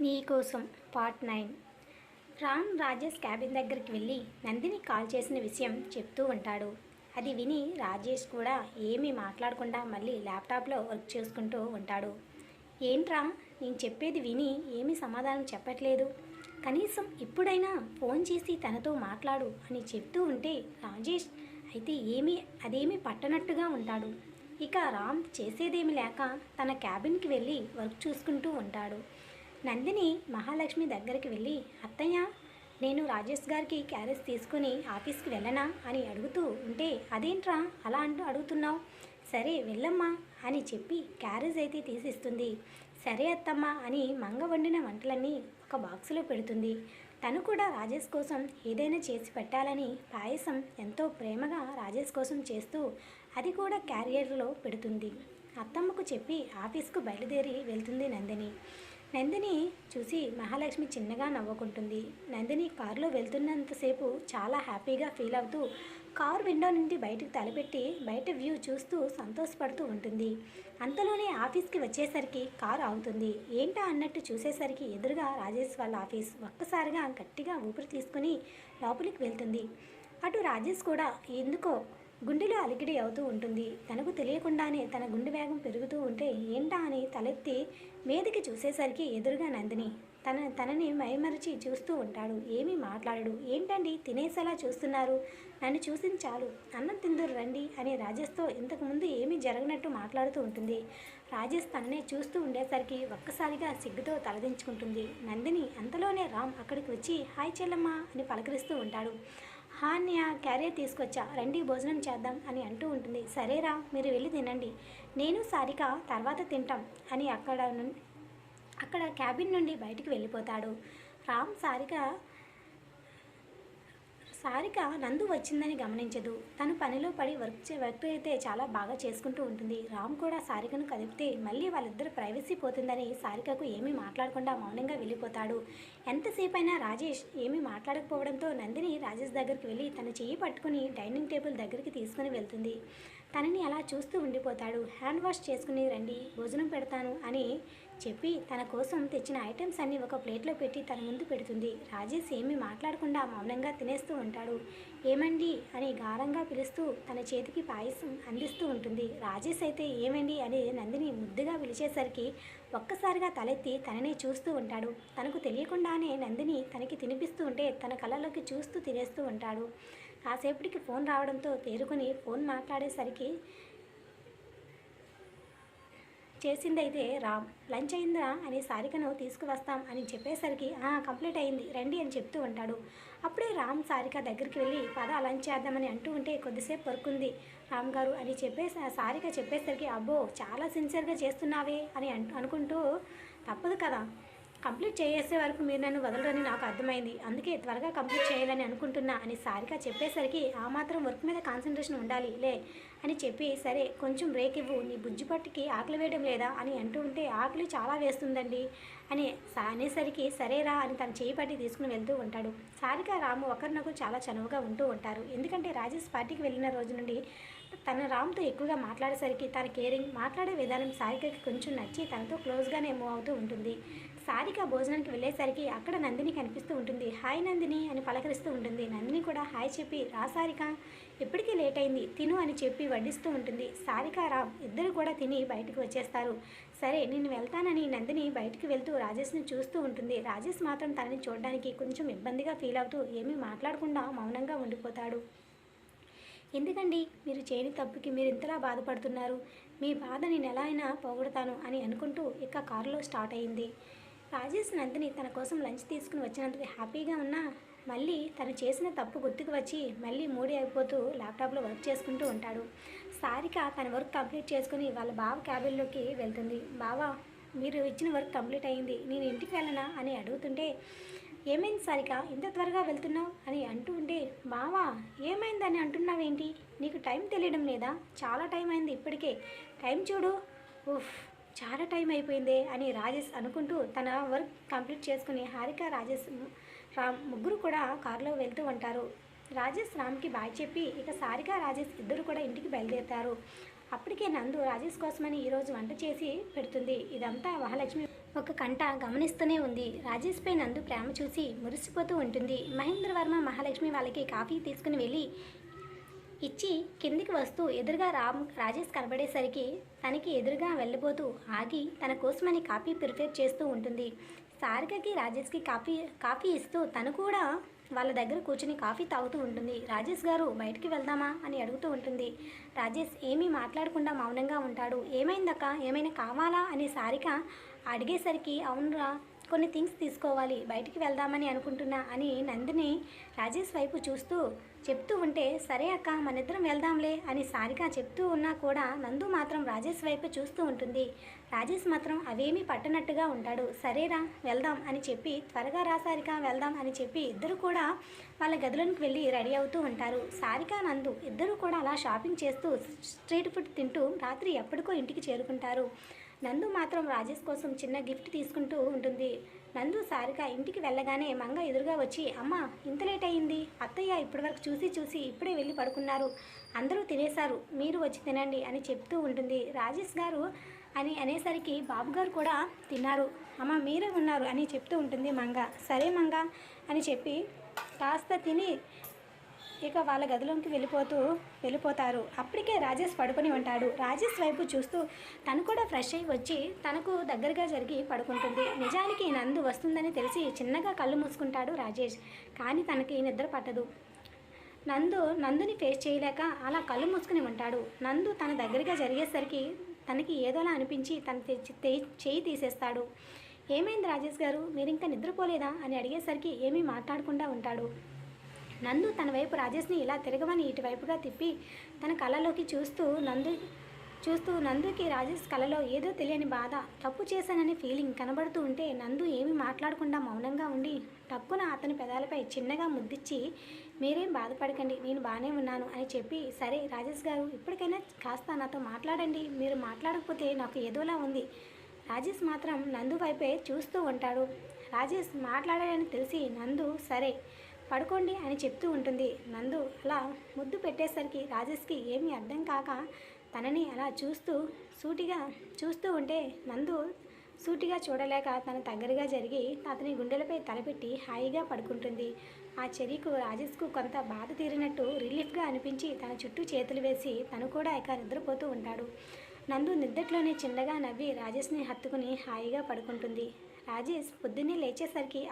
నీకోసం part 9. Ram Rajesh cabin దగ్గరికి వెళ్ళి నందిని కాల్ చేసిన విషయం చెప్తూ ఉంటాడు. అది విని రాజేష్ కూడా ఏమీ మాట్లాడకుండా మళ్ళీ ల్యాప్టాప్లో వర్క్ చేసుకుంటూ ఉంటాడు. ఏంట్రా, నేను చెప్పేది విని ఏమీ సమాధానం చెప్పట్లేదు, కనీసం ఇప్పుడైనా ఫోన్ చేసి తనతో మాట్లాడు అని చెప్తూ ఉంటే రాజేష్ అయితే అదేమీ పట్టనట్టుగా ఉంటాడు. ఇక రామ్ చేసేదేమి లేక తన క్యాబిన్కి వెళ్ళి వర్క్ చూసుకుంటూ ఉంటాడు. నందిని మహాలక్ష్మి దగ్గరికి వెళ్ళి, అత్తయ్య, నేను రాజేష్ గారికి క్యారేజ్ తీసుకుని ఆఫీస్కి వెళ్ళనా అని అడుగుతూ ఉంటే, అదేంట్రా అలా అడుగుతున్నావు, సరే వెళ్ళమ్మా అని చెప్పి క్యారేజ్ అయితే తీసిస్తుంది. సరే అత్తమ్మ అని మంగ వండిన వంటలన్నీ ఒక బాక్సులో పెడుతుంది. తను కూడా రాజేష్ కోసం ఏదైనా చేసి పెట్టాలని పాయసం ఎంతో ప్రేమగా రాజేష్ కోసం చేస్తూ అది కూడా క్యారియర్లో పెడుతుంది. అత్తమ్మకు చెప్పి ఆఫీస్కు బయలుదేరి వెళ్తుంది నందిని. నందిని చూసి మహాలక్ష్మి చిన్నగా నవ్వుకుంటుంది. నందిని కారులో వెళ్తున్నంతసేపు చాలా హ్యాపీగా ఫీల్ అవుతూ కారు విండో నుండి బయటకు తలపెట్టి బయట వ్యూ చూస్తూ సంతోషపడుతూ ఉంటుంది. అంతలోనే ఆఫీస్కి వచ్చేసరికి కారు ఆగుతుంది. ఏంటా అన్నట్టు చూసేసరికి ఎదురుగా రాజేష్ వాళ్ళ ఆఫీస్. ఒక్కసారిగా గట్టిగా ఊపిరి తీసుకుని లోపలికి వెళ్తుంది. అటు రాజేష్ కూడా ఎందుకో గుండెలో అలికిడి అవుతూ ఉంటుంది. తనకు తెలియకుండానే తన గుండె వేగం పెరుగుతూ ఉంటే ఏంటా అని తలెత్తి మీదకి చూసేసరికి ఎదురుగా నందిని. తనని మైమరిచి చూస్తూ ఉంటాడు. ఏమీ మాట్లాడడు. ఏంటండి తినేసేలా చూస్తున్నారు, నన్ను చూసింది చాలు, అన్నం తిందురు రండి అని రాజేష్తో ఇంతకుముందు ఏమీ జరగనట్టు మాట్లాడుతూ ఉంటుంది. రాజేష్ తననే చూస్తూ ఉండేసరికి ఒక్కసారిగా సిగ్గుతో తలదించుకుంటుంది నందిని. అంతలోనే రామ్ అక్కడికి వచ్చి హాయ్ చెల్లమ్మ అని పలకరిస్తూ ఉంటాడు. హాన్య క్యారియర్ తీసుకొచ్చా, రండి భోజనం చేద్దాం అని అంటూ ఉంటుంది. సరేరా, మీరు వెళ్ళి తినండి, నేను సారిక తర్వాత తింటాం అని అక్కడ క్యాబిన్ నుండి బయటికి వెళ్ళిపోతాడు. రామ్ సారిక నందు వచ్చిందని గమనించదు. తను పనిలో పడి వర్క్ అయితే చాలా బాగా చేసుకుంటూ ఉంటుంది. రామ్ కూడా సారికను కదిపితే మళ్ళీ వాళ్ళిద్దరు ప్రైవసీ పోతుందని సారికకు ఏమీ మాట్లాడకుండా మౌనంగా వెళ్ళిపోతాడు. ఎంతసేపైనా రాజేష్ ఏమీ మాట్లాడకపోవడంతో నందిని రాజేష్ దగ్గరికి వెళ్ళి తన చెయ్యి పట్టుకుని డైనింగ్ టేబుల్ దగ్గరికి తీసుకుని వెళ్తుంది. తనని అలా చూస్తూ ఉండిపోతాడు. హ్యాండ్ వాష్ చేసుకుని రండి, భోజనం పెడతాను అని చెప్పి తన కోసం తెచ్చిన ఐటమ్స్ అన్నీ ఒక ప్లేట్లో పెట్టి తన ముందు పెడుతుంది. రాజేష్ ఏమీ మాట్లాడకుండా మౌనంగా తినేస్తూ ఉంటాడు. ఏమండి అని గారంగా పిలుస్తూ తన చేతికి పాయసం అందిస్తూ ఉంటుంది. రాజేష్ అయితే ఏమండి అని నందిని ముద్దుగా పిలిచేసరికి ఒక్కసారిగా తలెత్తి తననే చూస్తూ ఉంటాడు. తనకు తెలియకుండానే నందిని తనకి తినిపిస్తూ ఉంటే తన కళ్ళలోకి చూస్తూ తినేస్తూ ఉంటాడు. కాసేపటికి ఫోన్ రావడంతో తేరుకుని ఫోన్ మాట్లాడేసరికి చేసిందైతే రామ్. లంచ్ అయిందా అని సారికను తీసుకువస్తాం అని చెప్పేసరికి కంప్లీట్ అయింది రండి అని చెప్తూ ఉంటాడు. అప్పుడే రామ్ సారిక దగ్గరికి వెళ్ళి పద లంచ్ చేద్దామని అంటూ ఉంటే కొద్దిసేపు వర్క్ ఉంది రామ్ గారు అని సారిక చెప్పేసరికి అబ్బో చాలా సిన్సియర్గా చేస్తున్నావే అని అనుకుంటూ తప్పదు కదా, కంప్లీట్ చేసే వరకు మీరు నన్ను వదలరని నాకు అర్థమైంది, అందుకే త్వరగా కంప్లీట్ చేయాలని అనుకుంటున్నా అని సారిక చెప్పేసరికి ఆ మాత్రం వర్క్ మీద కాన్సన్ట్రేషన్ ఉండాలి లే అని చెప్పి సరే కొంచెం బ్రేక్ ఇవ్వు, నీ బుజ్జిపట్టుకి ఆకలి వేయడం లేదా అని అంటూ ఉంటే ఆకలి చాలా వేస్తుందండి అని అనేసరికి సరేరా అని తన చేయి పట్టి తీసుకుని వెళ్తూ ఉంటాడు. సారిక రాము ఒకరినొకరు చాలా చనువుగా ఉంటూ ఉంటారు. ఎందుకంటే రాజేష్ పార్టీకి వెళ్ళిన రోజు నుండి తన రామ్తో ఎక్కువగా మాట్లాడేసరికి తన కేరింగ్ మాట్లాడే విధానం సారికకి కొంచెం నచ్చి తనతో క్లోజ్గానే మూవ్ అవుతూ ఉంటుంది. సారిక భోజనానికి వెళ్ళేసరికి అక్కడ నందిని కనిపిస్తూ ఉంటుంది. హాయ్ నందిని అని పలకరిస్తూ ఉంటుంది. నందిని కూడా హాయ్ చెప్పి రా సారిక, ఇప్పటికీ లేట్ అయింది తిను అని చెప్పి వడ్డిస్తూ ఉంటుంది. సారిక రామ్ ఇద్దరు కూడా తిని బయటకు వచ్చేస్తారు. సరే నేను వెళ్తానని నందిని బయటికి వెళ్తూ రాజేష్ని చూస్తూ ఉంటుంది. రాజేష్ మాత్రం తనని చూడడానికి కొంచెం ఇబ్బందిగా ఫీల్ అవుతూ ఏమీ మాట్లాడకుండా మౌనంగా ఉండిపోతాడు. ఎందుకండి మీరు చేయని తప్పుకి మీరు ఇంతలా బాధపడుతున్నారు, మీ బాధ నేను ఎలా అయినా పోగొడతాను అని అనుకుంటూ ఇక కారులో స్టార్ట్ అయింది. రాజేష్ నందిని తన కోసం లంచ్ తీసుకుని వచ్చినందుకు హ్యాపీగా ఉన్నా మళ్ళీ తను చేసిన తప్పు గుర్తుకు వచ్చి మళ్ళీ మూడీ అయిపోతూ ల్యాప్టాప్లో వర్క్ చేసుకుంటూ ఉంటాడు. సారిక తన వర్క్ కంప్లీట్ చేసుకుని వాళ్ళ బావ క్యాబిన్లోకి వెళ్తుంది. బావా, మీరు ఇచ్చిన వర్క్ కంప్లీట్ అయింది, నేను ఇంటికి వెళ్ళనా అని అడుగుతుంటే ఏమైంది సారిక ఇంత త్వరగా వెళ్తున్నావు అని అంటూ ఉంటే బావా ఏమైందని అంటున్నావేంటి, నీకు టైం తెలియడం లేదా, చాలా టైం అయింది ఇప్పటికే, టైం చూడు, ఉఫ్ చాలా టైం అయిపోయిందే అని రాజేష్ అనుకుంటూ తన వర్క్ కంప్లీట్ చేసుకుని హారిక రాజేష్ రామ్ ముగ్గురు కూడా కారులో వెళ్తూ ఉంటారు. రాజేష్ రామ్కి బాయ్ చెప్పి ఇక సారిక రాజేష్ ఇద్దరు కూడా ఇంటికి బయలుదేరుతారు. అప్పటికే నందు రాజేష్ కోసమని ఈరోజు వంట చేసి పెడుతుంది. ఇదంతా మహాలక్ష్మి ఒక కంట గమనిస్తూనే ఉంది. రాజేష్పై నందు ప్రేమ చూసి మురిసిపోతూ ఉంటుంది. మహేంద్రవర్మ మహాలక్ష్మి వాళ్ళకి కాఫీ తీసుకుని వెళ్ళి ఇచ్చి కిందికి వస్తూ ఎదురుగా రాజేష్ కనబడేసరికి తనకి ఎదురుగా వెళ్ళబోతూ ఆగి తన కోసమని కాఫీ ప్రిపేర్ చేస్తూ ఉంటుంది. సారికకి రాజేష్కి కాఫీ ఇస్తూ తను కూడా వాళ్ళ దగ్గర కూర్చుని కాఫీ తాగుతూ ఉంటుంది. రాజేష్ గారు బయటికి వెళ్దామా అని అడుగుతూ ఉంటుంది. రాజేష్ ఏమీ మాట్లాడకుండా మౌనంగా ఉంటాడు. ఏమైందక్క, ఏమైనా కావాలా అని సారిక అడిగేసరికి అవునురా కొన్ని థింగ్స్ తీసుకోవాలి, బయటికి వెళ్దామని అనుకుంటున్నా అని నందిని రాజేష్ వైపు చూస్తూ చెప్తూ ఉంటే సరే అక్క మనిద్దరం వెళ్దాంలే అని సారిక చెప్తూ ఉన్నా కూడా నందు మాత్రం రాజేష్ వైపు చూస్తూ ఉంటుంది. రాజేష్ మాత్రం అవేమీ పట్టనట్టుగా ఉంటాడు. సరేరా వెళ్దాం అని చెప్పి త్వరగా రా సారిక వెళ్దాం అని చెప్పి ఇద్దరు కూడా వాళ్ళ గదిలోనికి వెళ్ళి రెడీ అవుతూ ఉంటారు. సారిక నందు ఇద్దరు కూడా అలా షాపింగ్ చేస్తూ స్ట్రీట్ ఫుడ్ తింటూ రాత్రి ఎప్పటికో ఇంటికి చేరుకుంటారు. నందు మాత్రం రాజేష్ కోసం చిన్న గిఫ్ట్ తీసుకుంటూ ఉంటుంది. నందు సారిక ఇంటికి వెళ్ళగానే మంగ ఎదురుగా వచ్చి అమ్మ ఇంత లేట్ అయింది, అత్తయ్య ఇప్పటివరకు చూసి ఇప్పుడే వెళ్ళి పడుకున్నారు, అందరూ తినేశారు, మీరు వచ్చి తినండి అని చెప్తూ ఉంటుంది. రాజేష్ గారు అని అనేసరికి బాబు గారు కూడా తిన్నారు, అమ్మ మీరే ఉన్నారు అని చెప్తూ ఉంటుంది మంగ. సరే మంగ అని చెప్పి కాస్త తిని ఇక వాళ్ళ గదిలోకి వెళ్ళిపోతారు. అప్పటికే రాజేష్ పడుకొని ఉంటాడు. రాజేష్ వైపు చూస్తూ తను కూడా ఫ్రెష్ అయ్యి వచ్చి తనకు దగ్గరగా జరిగి పడుకుంటుంది. నిజానికి నందు వస్తుందని తెలిసి చిన్నగా కళ్ళు మూసుకుంటాడు రాజేష్. కానీ తనకి నిద్ర పట్టదు. నందుని ఫేస్ చేయలేక అలా కళ్ళు మూసుకుని ఉంటాడు. నందు తన దగ్గరగా జరిగేసరికి తనకి ఏదోలా అనిపించి తన చేయి తీసేస్తాడు. ఏమైంది రాజేష్ గారు, మీరు ఇంకా నిద్రపోలేదా అని అడిగేసరికి ఏమీ మాట్లాడకుండా ఉంటాడు. నందు తన వైపు రాజేష్ని ఇలా తిరగమని ఇటువైపుగా తిప్పి తన కళ్ళలోకి చూస్తూ నందుకి రాజేష్ కళ్ళలో ఏదో తెలియని బాధ, తప్పు చేశానని ఫీలింగ్ కనబడుతూ ఉంటే నందు ఏమీ మాట్లాడకుండా మౌనంగా ఉండి టక్కున అతని పెదాలపై చిన్నగా ముద్దిచ్చి మీరేం బాధపడకండి, నేను బాగానే ఉన్నాను అని చెప్పి సరే రాజేష్ గారు ఇప్పటికైనా కాస్త నాతో మాట్లాడండి, మీరు మాట్లాడకపోతే నాకు ఏదోలా ఉంది. రాజేష్ మాత్రం నందు వైపే చూస్తూ ఉంటాడు. రాజేష్ మాట్లాడాలని తెలిసి నందు సరే పడుకోండి అని చెప్తూ ఉంటుంది. నందు అలా ముద్దు పెట్టేసరికి రాజేష్కి ఏమీ అర్థం కాక తనని అలా చూస్తూ ఉంటే నందు సూటిగా చూడలేక తన దగ్గరగా జరిగి అతని గుండెలపై తలపెట్టి హాయిగా పడుకుంటుంది. ఆ చర్యకు రాజేష్కు కొంత బాధ తీరినట్టు రిలీఫ్గా అనిపించి తన చుట్టూ చేతులు వేసి తను కూడా ఇక నిద్రపోతూ ఉంటాడు. నందు నిద్దట్లోనే చిన్నగా నవ్వి రాజేష్ని హత్తుకుని హాయిగా పడుకుంటుంది. రాజేష్ పొద్దున్నే లేచేసరికి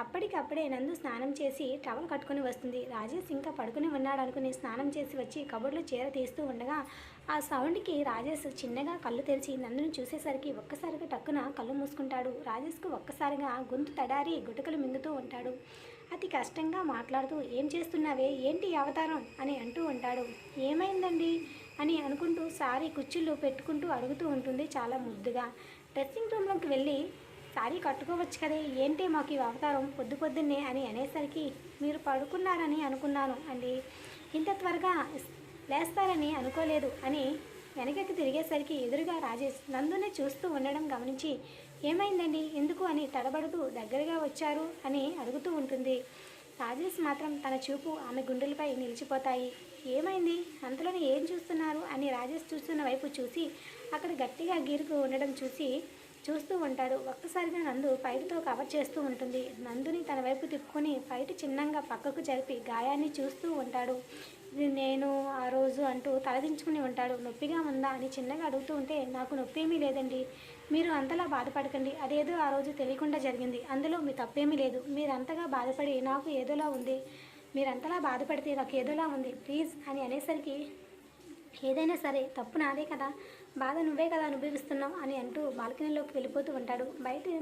అప్పటికప్పుడే నందు స్నానం చేసి టవల్ కట్టుకుని వస్తుంది. రాజేష్ ఇంకా పడుకుని ఉన్నాడు అనుకుని స్నానం చేసి వచ్చి కబోర్డ్లో చీర తీస్తూ ఉండగా ఆ సౌండ్కి రాజేష్ చిన్నగా కళ్ళు తెరిచి నందుని చూసేసరికి ఒక్కసారిగా టక్కున కళ్ళు మూసుకుంటాడు. రాజేష్కు ఒక్కసారిగా గొంతు తడారి గుటకలు మింగుతూ ఉంటాడు. అతి కష్టంగా మాట్లాడుతూ ఏం చేస్తున్నావే, ఏంటి అవతారం అని అంటూ ఉంటాడు. ఏమైందండి అని అనుకుంటూ సారీ కుర్చీలో పెట్టుకుంటూ అడుగుతూ ఉంటుంది చాలా ముద్దుగా. డ్రెస్సింగ్ రూమ్లోకి వెళ్ళి సారీ కట్టుకోవచ్చు కదే, ఏంటి మాకు ఈ అవతారం పొద్దున్నే అని అనేసరికి మీరు పడుకున్నారని అనుకున్నాను అండి, ఇంత త్వరగా లేస్తారని అనుకోలేదు అని వెనకకి తిరిగేసరికి ఎదురుగా రాజేష్ నందునే చూస్తూ ఉండడం గమనించి ఏమైందండి ఎందుకు అని తడబడుతూ దగ్గరగా వచ్చారు అని అడుగుతూ ఉంటుంది. రాజేష్ మాత్రం తన చూపు ఆమె గుండెలపై నిలిచిపోతాయి. ఏమైంది అంతలోనే ఏం చూస్తున్నారు అని రాజేష్ చూస్తున్న వైపు చూసి అక్కడ గట్టిగా గీరుకు ఉండడం చూస్తూ ఉంటాడు. ఒక్కసారిగా నందు పైరుతో కవర్ చేస్తూ ఉంటుంది. నందుని తన వైపు తిప్పుకొని పైట చిన్నంగా పక్కకు జరిపి గాయాన్ని చూస్తూ ఉంటాడు. నేను ఆ రోజు అంటూ తలదించుకుని ఉంటాడు. నొప్పిగా ఉందా అని చిన్నగా అడుగుతూ ఉంటే నాకు నొప్పేమీ లేదండి, మీరు అంతలా బాధపడకండి, అదేదో ఆ రోజు తెలియకుండా జరిగింది, అందులో మీ తప్పేమీ లేదు, మీరంతగా బాధపడి నాకు ఏదోలా ఉంది, మీరంతలా బాధపడితే నాకు ఏదోలా ఉంది ప్లీజ్ అని అనేసరికి ఏదైనా సరే తప్పు నాదే కదా, బాధ నువ్వే కదా అనుభవిస్తున్నావు అని అంటూ బాల్కనీలోకి వెళ్ళిపోతూ ఉంటాడు.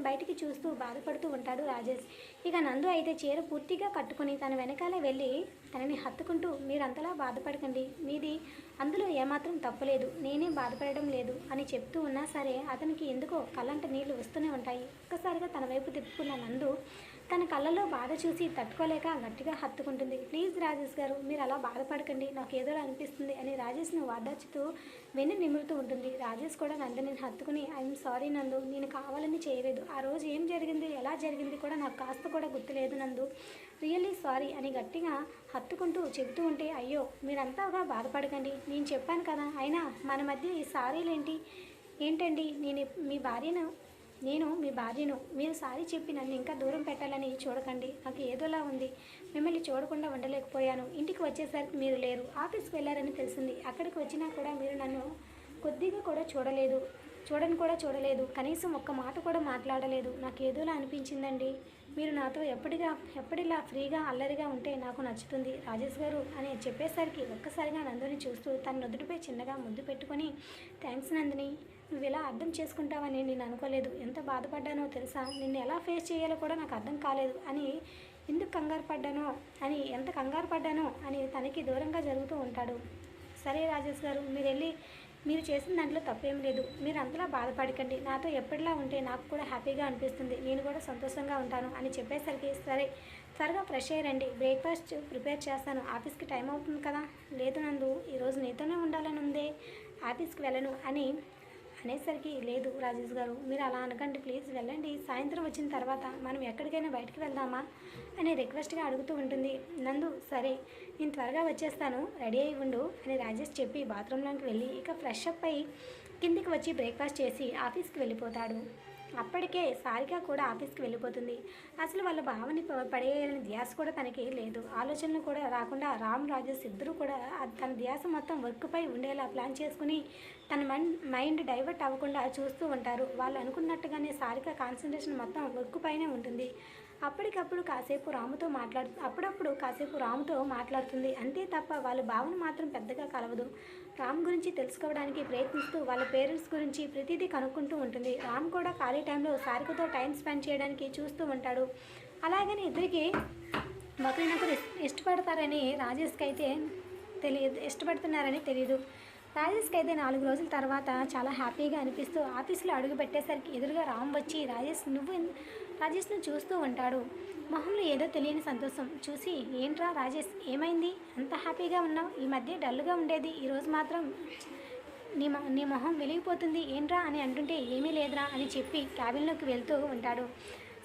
బయటికి చూస్తూ బాధపడుతూ ఉంటాడు రాజేష్. ఇక నందు అయితే చీర పూర్తిగా కట్టుకుని తన వెనకాలే వెళ్ళి తనని హత్తుకుంటూ మీరంతలా బాధపడకండి, మీది అందులో ఏమాత్రం తప్పులేదు, నేనేం బాధపడడం లేదు అని చెప్తూ ఉన్నా సరే అతనికి ఎందుకో కళ్ళంట నీళ్లు వస్తూనే ఉంటాయి. ఒక్కసారిగా తన వైపు తిప్పుకున్న నందు తన కళ్ళలో బాధ చూసి తట్టుకోలేక గట్టిగా హత్తుకుంటుంది. ప్లీజ్ రాజేష్ గారు మీరు అలా బాధపడకండి, నాకు ఏదోలా అనిపిస్తుంది అని రాజేష్ను వాదార్చుతూ వెన్ను నిమురుతూ ఉంటుంది. రాజేష్ కూడా నందుని హత్తుకుని ఐఎమ్ సారీ నందు, నేను కావాలని చేయలేదు, ఆ రోజు ఏం జరిగింది ఎలా జరిగింది కూడా నాకు కాస్త కూడా గుర్తులేదు నందు, రియల్లీ సారీ అని గట్టిగా హత్తుకుంటూ చెబుతూ ఉంటే అయ్యో మీరంతాగా బాధపడకండి, నేను చెప్పాను కదా, అయినా మన మధ్య ఈ సారీలేంటి ఏంటండి, నేను మీ భార్యను నేను మీ భార్యను. మీరు సారీ చెప్పి నన్ను ఇంకా దూరం పెట్టాలని చూడకండి. నాకు ఏదోలా ఉంది. మిమ్మల్ని చూడకుండా ఉండలేకపోయాను. ఇంటికి వచ్చేసరికి మీరు లేరు. ఆఫీస్కి వెళ్ళారని తెలిసింది. అక్కడికి వచ్చినా కూడా మీరు నన్ను కొద్దిగా కూడా చూడలేదు. కనీసం ఒక్క మాట కూడా మాట్లాడలేదు. నాకు ఏదోలా అనిపించిందండి. మీరు నాతో ఎప్పటిలా ఫ్రీగా అల్లరిగా ఉంటే నాకు నచ్చుతుంది రాజేష్ గారు అని చెప్పేసరికి ఒక్కసారిగా నందుని చూస్తూ తన నుదుటిపై చిన్నగా ముద్దు పెట్టుకొని, థ్యాంక్స్ నందిని, నువ్వు ఇలా అర్థం చేసుకుంటావని నేను అనుకోలేదు. ఎంత బాధపడ్డానో తెలుసా? నిన్ను ఎలా ఫేస్ చేయాలో కూడా నాకు అర్థం కాలేదు అని ఎంత కంగారు పడ్డానో అని తనకి దూరంగా జరుగుతూ ఉంటాడు. సరే రాజేష్ గారు, మీరు చేసిన దాంట్లో తప్పేం లేదు. మీరు అంతలా బాధపడకండి. నాతో ఎప్పటిలా ఉంటే నాకు కూడా హ్యాపీగా అనిపిస్తుంది. నేను కూడా సంతోషంగా ఉంటాను అని చెప్పేసరికి, సరే త్వరగా ఫ్రెష్ అయ్యారండి, బ్రేక్ఫాస్ట్ ప్రిపేర్ చేస్తాను, ఆఫీస్కి టైం అవుతుంది కదా. లేదు నందు, ఈరోజు నీతోనే ఉండాలని ఉందే, ఆఫీస్కి వెళ్ళను అనేసరికి, లేదు రాజేష్ గారు, మీరు అలా అనకండి ప్లీజ్, వెళ్ళండి. సాయంత్రం వచ్చిన తర్వాత మనం ఎక్కడికైనా బయటికి వెళ్దామా అని రిక్వెస్ట్గా అడుగుతూ ఉంటుంది. నందు, సరే నేను త్వరగా వచ్చేస్తాను, రెడీ అయి ఉండు అని రాజేష్ చెప్పి బాత్రూంలోకి వెళ్ళి ఇక ఫ్రెష్ అప్ అయి కిందికి వచ్చి బ్రేక్ఫాస్ట్ చేసి ఆఫీస్కి వెళ్ళిపోతాడు. అప్పటికే సారిక కూడా ఆఫీస్కి వెళ్ళిపోతుంది. అసలు వాళ్ళ భావని పడేయాలని ధ్యాస కూడా తనకి లేదు. ఆలోచనలు కూడా రాకుండా రామ్ రాజేష్ ఇద్దరు కూడా తన ధ్యాస మొత్తం వర్క్పై ఉండేలా ప్లాన్ చేసుకుని తన మైండ్ డైవర్ట్ అవ్వకుండా చూస్తూ ఉంటారు. వాళ్ళు అనుకున్నట్టుగానే సారిక కాన్సన్ట్రేషన్ మొత్తం వర్క్ పైనే ఉంటుంది. అప్పుడప్పుడు కాసేపు రాముతో మాట్లాడుతుంది అంతే తప్ప వాళ్ళ భావన మాత్రం పెద్దగా కలవదు. రామ్ గురించి తెలుసుకోవడానికి ప్రయత్నిస్తూ వాళ్ళ పేరెంట్స్ గురించి ప్రతిదీ కనుక్కుంటూ ఉంటుంది. రామ్ కూడా ఖాళీ టైంలో సారికతో టైం స్పెండ్ చేయడానికి చూస్తూ ఉంటాడు. అలాగని ఇద్దరికి ఒకరినొకరు ఇష్టపడతారని రాజేష్కి అయితే ఇష్టపడుతున్నారని తెలియదు. రాజేష్కి అయితే 4 రోజుల తర్వాత చాలా హ్యాపీగా అనిపిస్తూ ఆఫీస్లో అడుగు పెట్టేసరికి ఎదురుగా రామ్ వచ్చి రాజేష్ను చూస్తూ ఉంటాడు. మొహంలో ఏదో తెలియని సంతోషం చూసి, ఏంట్రా రాజేష్, ఏమైంది అంత హ్యాపీగా ఉన్నావు? ఈ మధ్య డల్గా ఉండేది, ఈరోజు మాత్రం నీ మొహం వెలిగిపోతుంది ఏంట్రా అని అంటుంటే, ఏమీ లేదురా అని చెప్పి క్యాబిన్లోకి వెళ్తూ ఉంటాడు.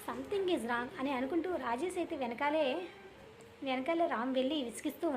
సంథింగ్ ఈజ్ రాంగ్ అని అనుకుంటూ రాజేష్ అయితే వెనకాలే రామ్ వెళ్ళి విసిగిస్తూ ఉంటాడు.